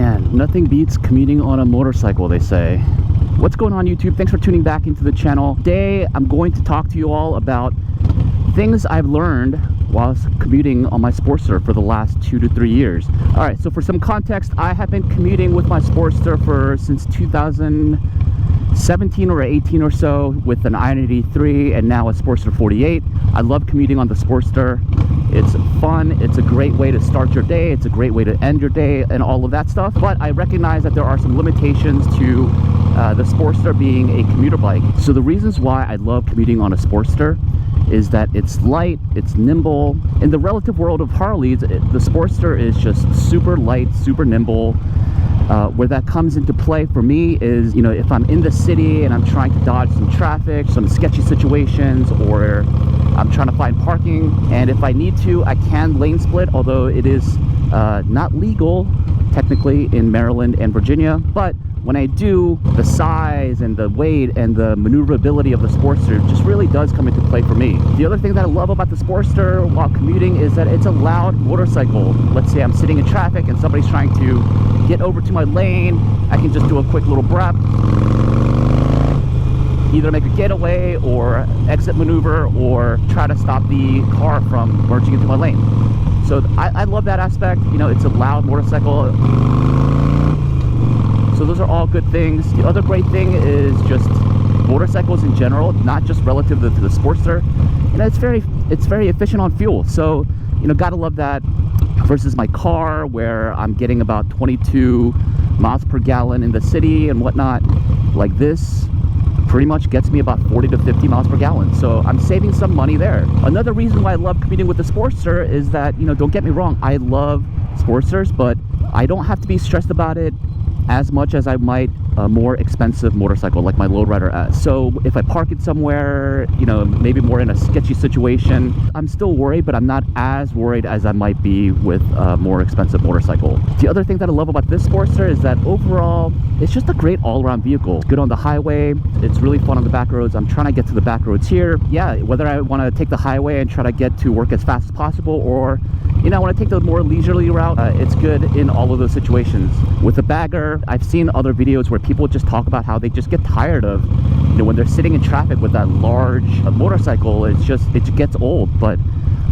Man, nothing beats commuting on a motorcycle, they say. What's going on, YouTube? Thanks for tuning back into the channel. Today, I'm going to talk to you all about things I've learned while commuting on my Sportster for the last 2 to 3 years. All right, so for some context, I have been commuting with my Sportster since 2017 or 18 or so with an i83 and now a Sportster 48. I love commuting on the Sportster. It's fun, it's a great way to start your day, it's a great way to end your day and all of that stuff. But I recognize that there are some limitations to the Sportster being a commuter bike. So the reasons why I love commuting on a Sportster is that it's light, it's nimble. In the relative world of Harleys, the Sportster is just super light, super nimble. Where that comes into play for me is, you know, if I'm in the city and I'm trying to dodge some traffic, some sketchy situations, or I'm trying to find parking, and if I need to, I can lane split, although it is not legal technically in Maryland and Virginia. But when I do, the size and the weight and the maneuverability of the Sportster just really does come into play for me. The other thing that I love about the Sportster while commuting is that it's a loud motorcycle. Let's say I'm sitting in traffic and somebody's trying to get over to my lane, I can just do a quick little brep, either make a getaway or exit maneuver or try to stop the car from merging into my lane. So I love that aspect. You know, it's a loud motorcycle. So those are all good things. The other great thing is just motorcycles in general, not just relative to the Sportster. You know, it's very efficient on fuel. So, you know, gotta love that versus my car where I'm getting about 22 miles per gallon in the city and whatnot. Like this pretty much gets me about 40 to 50 miles per gallon. So I'm saving some money there. Another reason why I love commuting with the Sportster is that, you know, don't get me wrong, I love Sportsters, but I don't have to be stressed about it as much as I might a more expensive motorcycle like my Lowrider S. So if I park it somewhere, you know, maybe more in a sketchy situation, I'm still worried, but I'm not as worried as I might be with a more expensive motorcycle. The other thing that I love about this Sportster is that overall, it's just a great all-around vehicle. It's good on the highway, it's really fun on the back roads. I'm trying to get to the back roads here. Yeah, whether I want to take the highway and try to get to work as fast as possible, or, you know, I want to take the more leisurely route, it's good in all of those situations. With a bagger, I've seen other videos where people just talk about how they just get tired of, you know, when they're sitting in traffic with that large motorcycle, it gets old. But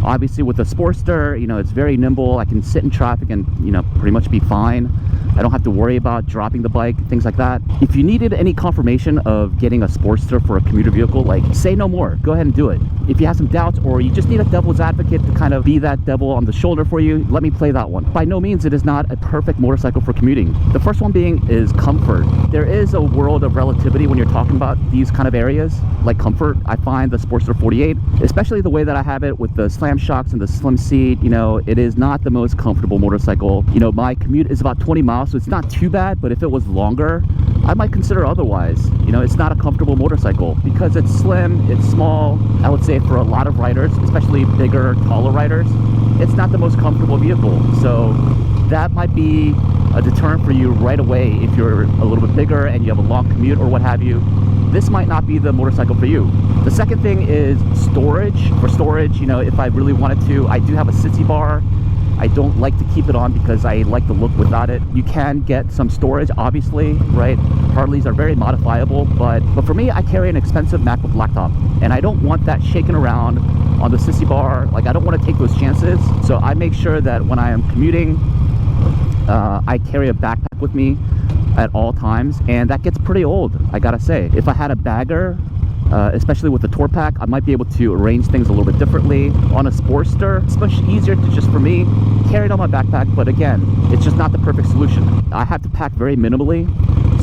obviously with the Sportster, you know, it's very nimble. I can sit in traffic and, you know, pretty much be fine. I don't have to worry about dropping the bike, things like that. If you needed any confirmation of getting a Sportster for a commuter vehicle, like, say no more, go ahead and do it. If you have some doubts or you just need a devil's advocate to kind of be that devil on the shoulder for you, let me play that one. By no means it is not a perfect motorcycle for commuting. The first one being is comfort. There is a world of relativity when you're talking about these kind of areas, like comfort. I find the Sportster 48, especially the way that I have it with the slam shocks and the slim seat, you know, it is not the most comfortable motorcycle. You know, my commute is about 20 miles, so it's not too bad, but if it was longer, I might consider otherwise. You know, it's not a comfortable motorcycle because it's slim, it's small. I would say for a lot of riders, especially bigger, taller riders, it's not the most comfortable vehicle. So that might be a deterrent for you right away if you're a little bit bigger and you have a long commute or what have you. This might not be the motorcycle for you. The second thing is storage. For storage, you know, if I really wanted to, I do have a sissy bar. I don't like to keep it on because I like the look without it. You can get some storage, obviously, right? Harleys are very modifiable, but for me, I carry an expensive MacBook laptop, and I don't want that shaking around on the sissy bar. Like, I don't want to take those chances. So I make sure that when I am commuting, I carry a backpack with me at all times, and that gets pretty old, I gotta say. If I had a bagger, especially with the tour pack, I might be able to arrange things a little bit differently. On a Sportster, it's much easier to just, for me, carry it on my backpack, but again, it's just not the perfect solution. I have to pack very minimally,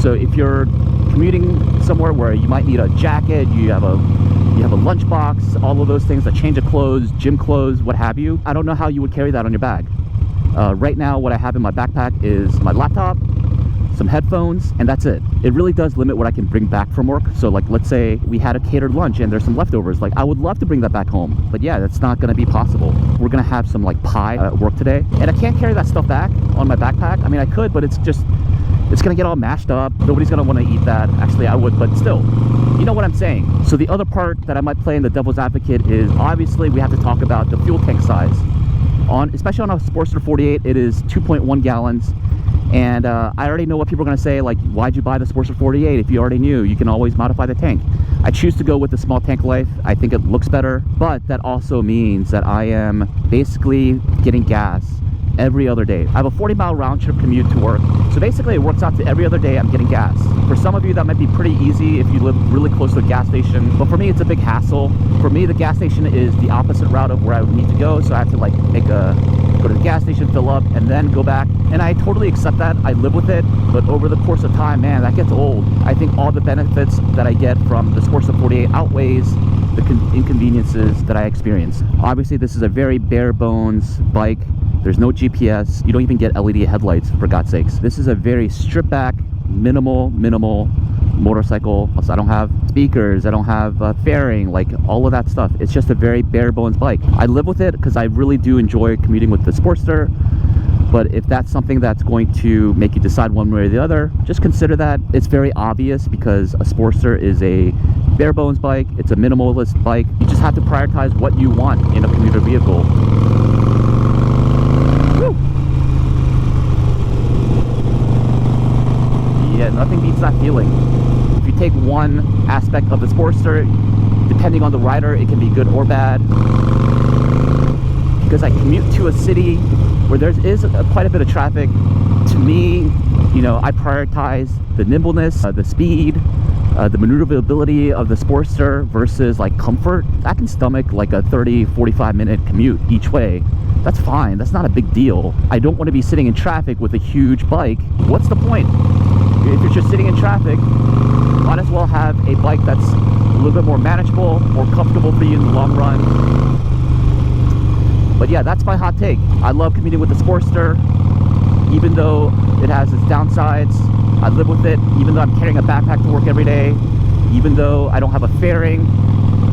so if you're commuting somewhere where you might need a jacket, you have a lunchbox, all of those things, a change of clothes, gym clothes, what have you, I don't know how you would carry that on your bag. Right now, what I have in my backpack is my laptop, some headphones, and that's it. It really does limit what I can bring back from work. So like, let's say we had a catered lunch and there's some leftovers, like I would love to bring that back home, but yeah, that's not gonna be possible. We're gonna have some like pie at work today, and I can't carry that stuff back on my backpack. I mean, I could, but it's gonna get all mashed up. Nobody's gonna want to eat that. Actually, I would, but still, you know what I'm saying. So the other part that I might play in the devil's advocate is, obviously we have to talk about the fuel tank size. Especially on a Sportster 48, it is 2.1 gallons. And I already know what people are going to say, like, why'd you buy the Sportster 48 if you already knew you can always modify the tank? I choose to go with the small tank life. I think it looks better, but that also means that I am basically getting gas every other day. I have a 40-mile round trip commute to work, so basically it works out to every other day I'm getting gas. For some of you that might be pretty easy if you live really close to a gas station, but for me it's a big hassle. For me, the gas station is the opposite route of where I would need to go, so I have to like go to the gas station, fill up, and then go back. And I totally accept that. I live with it, but over the course of time, man, that gets old. I think all the benefits that I get from the Sportster 48 outweighs the inconveniences that I experience. Obviously, this is a very bare bones bike. There's no GPS. You don't even get LED headlights, for God's sakes. This is a very stripped back, minimal motorcycle. Also, I don't have speakers, I don't have fairing, like all of that stuff. It's just a very bare bones bike. I live with it because I really do enjoy commuting with the Sportster. But if that's something that's going to make you decide one way or the other, just consider that. It's very obvious because a Sportster is a bare bones bike. It's a minimalist bike. You just have to prioritize what you want in a commuter vehicle. Woo! Yeah, nothing beats that feeling. If you take one aspect of the Sportster, depending on the rider, it can be good or bad. Because I commute to a city where there is quite a bit of traffic. To me, you know, I prioritize the nimbleness, the speed, the maneuverability of the Sportster versus like comfort. I can stomach like a 30-45 minute commute each way. That's fine. That's not a big deal. I don't want to be sitting in traffic with a huge bike. What's the point? If you're just sitting in traffic, might as well have a bike that's a little bit more manageable, more comfortable for you in the long run. But yeah, that's my hot take. I love commuting with the Sportster, even though it has its downsides. I live with it, even though I'm carrying a backpack to work every day, even though I don't have a fairing.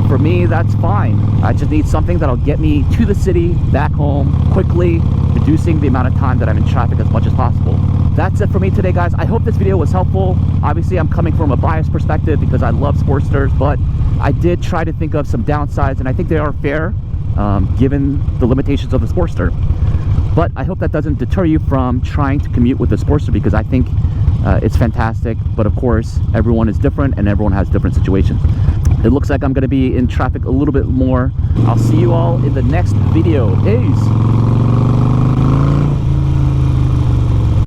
For me, that's fine. I just need something that'll get me to the city, back home, quickly, reducing the amount of time that I'm in traffic as much as possible. That's it for me today, guys. I hope this video was helpful. Obviously, I'm coming from a biased perspective because I love Sportsters, but I did try to think of some downsides, and I think they are fair, given the limitations of the Sportster. But I hope that doesn't deter you from trying to commute with the Sportster, because I think it's fantastic. But of course, everyone is different and everyone has different situations. It looks like I'm going to be in traffic a little bit more. I'll see you all in the next video. Peace.